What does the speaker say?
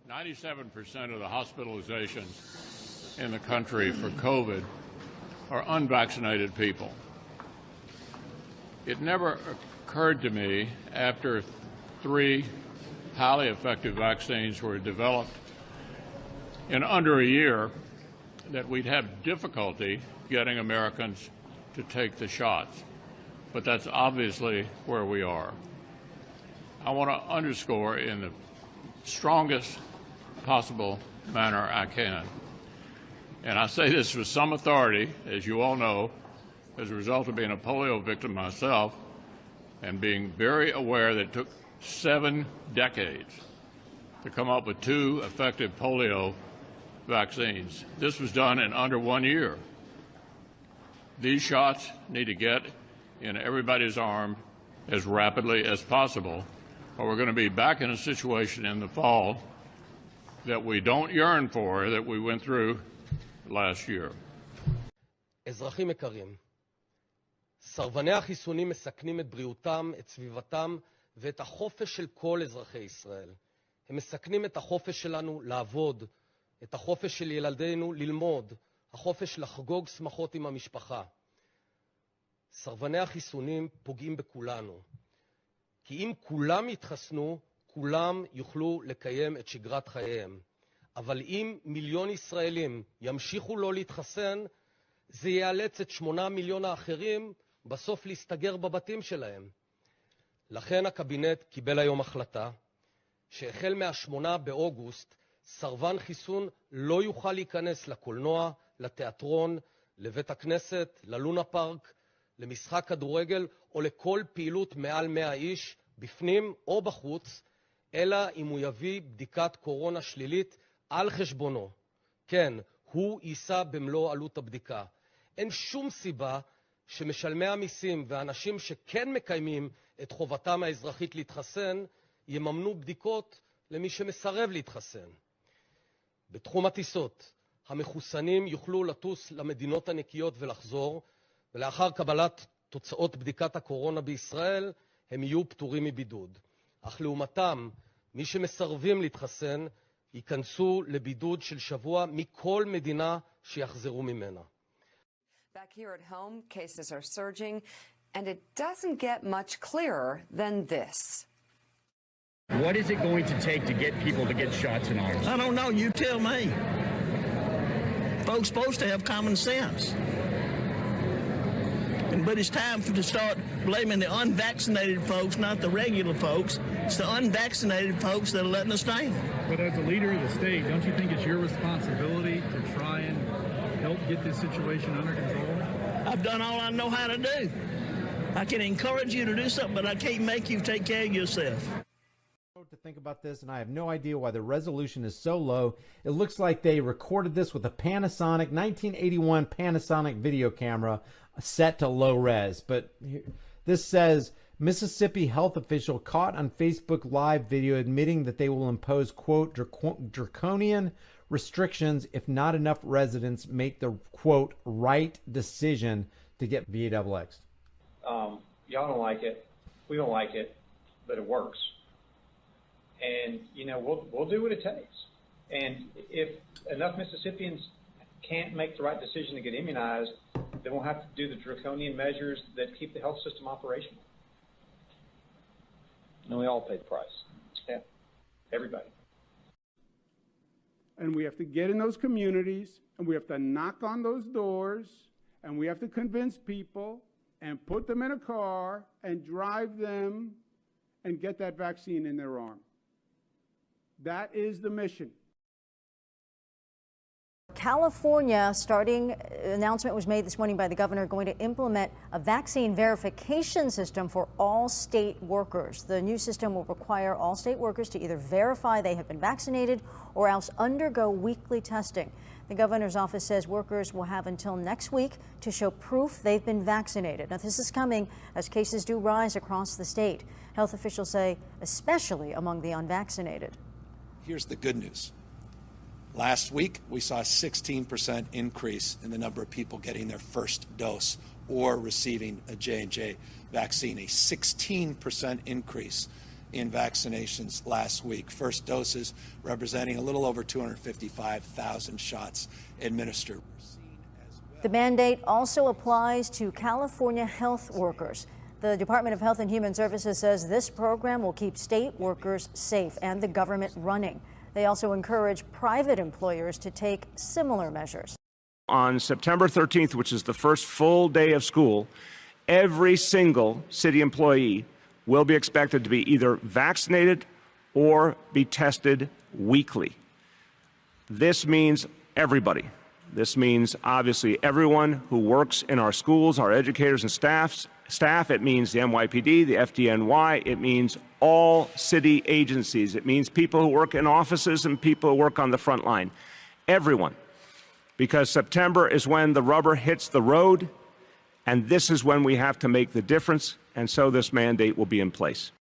97% of the hospitalizations in the country for COVID are unvaccinated people. It never occurred to me after 3 highly effective vaccines were developed in under a year that we'd have difficulty getting Americans to take the shots. But that's obviously where we are. I want to underscore in the strongest possible manner I can, and I say this with some authority, as you all know, as a result of being a polio victim myself and being very aware that it took 7 decades to come up with 2 effective polio vaccines. This was done in under 1 year. These shots need to get in everybody's arm as rapidly as possible, or we're going to be back in a situation in the fall that we don't yearn for, that we went through last year. אזרחים יקרים, סרבני החיסונים מסכנים את בריאותם, את סביבתם ואת החופש של כל אזרחי ישראל. הם מסכנים את החופש שלנו לעבוד, את החופש של ילדינו ללמוד, החופש לחגוג שמחות עם המשפחה. סרבני החיסונים פוגעים בכולנו. כי אם כולם יתחסנו, כולם יוכלו לקיים את שגרת חייהם. אבל אם מיליון ישראלים ימשיכו לא להתחסן, זה יאלץ את 8 מיליון האחרים בסוף להסתגר בבתים שלהם. לכן הקבינט קיבל היום החלטה שהחל מה-8 באוגוסט סרבן חיסון לא יוכל להיכנס לקולנוע, לתיאטרון, לבית הכנסת, ללונה פארק, למשחק כדורגל או לכל פעילות מעל 100 איש, בפנים או בחוץ, אלא אם הוא יביא בדיקת קורונה שלילית על חשבונו. כן, הוא יישא במלוא עלות הבדיקה. אין שום סיבה שמשלמי המיסים ואנשים שכן מקיימים את חובתם האזרחית להתחסן, יממנו בדיקות למי שמסרב להתחסן. בתחום הטיסות, המחוסנים יוכלו לטוס למדינות הנקיות ולחזור, ולאחר קבלת תוצאות בדיקת הקורונה בישראל, הם יהיו פטורים מבידוד. אך לעומתם, מי שמסרבים להתחסן, ייכנסו לבידוד של שבוע מכל מדינה שיחזרו ממנה. Back here at home, cases are surging, and it doesn't get much clearer than this. What is it going to take to get people to get shots in arms? I don't know. You tell me. Folks supposed to have common sense. But it's time to start blaming the unvaccinated folks, not the regular folks. It's the unvaccinated folks that are letting us down. But as a leader of the state, don't you think it's your responsibility to try and help get this situation under control? I've done all I know how to do. I can encourage you to do something, but I can't make you take care of yourself. To think about this, and I have no idea why the resolution is so low. It looks like they recorded this with a Panasonic 1981 Panasonic video camera set to low res. But this says Mississippi health official caught on Facebook Live video admitting that they will impose, quote, draconian restrictions if not enough residents make the, quote, right decision to get VAXxed. Y'all don't like it. We don't like it, but it works. And, you know, we'll do what it takes. And if enough Mississippians can't make the right decision to get immunized, then we'll have to do the draconian measures that keep the health system operational. And we all pay the price. Yeah, everybody. And we have to get in those communities, and we have to knock on those doors, and we have to convince people and put them in a car and drive them and get that vaccine in their arm. That is the mission. California, announcement was made this morning by the governor, going to implement a vaccine verification system for all state workers. The new system will require all state workers to either verify they have been vaccinated or else undergo weekly testing. The governor's office says workers will have until next week to show proof they've been vaccinated. Now, this is coming as cases do rise across the state. Health officials say especially among the unvaccinated. Here's the good news. Last week, we saw a 16% increase in the number of people getting their first dose or receiving a J&J vaccine, a 16% increase in vaccinations last week. First doses representing a little over 255,000 shots administered. The mandate also applies to California health workers. The Department of Health and Human Services says this program will keep state workers safe and the government running. They also encourage private employers to take similar measures. On September 13th, which is the first full day of school, every single city employee will be expected to be either vaccinated or be tested weekly. This means everybody. This means, obviously, everyone who works in our schools, our educators and staff. It means the NYPD, the FDNY. It means all city agencies. It means people who work in offices and people who work on the front line. Everyone. Because September is when the rubber hits the road, and this is when we have to make the difference, and so this mandate will be in place.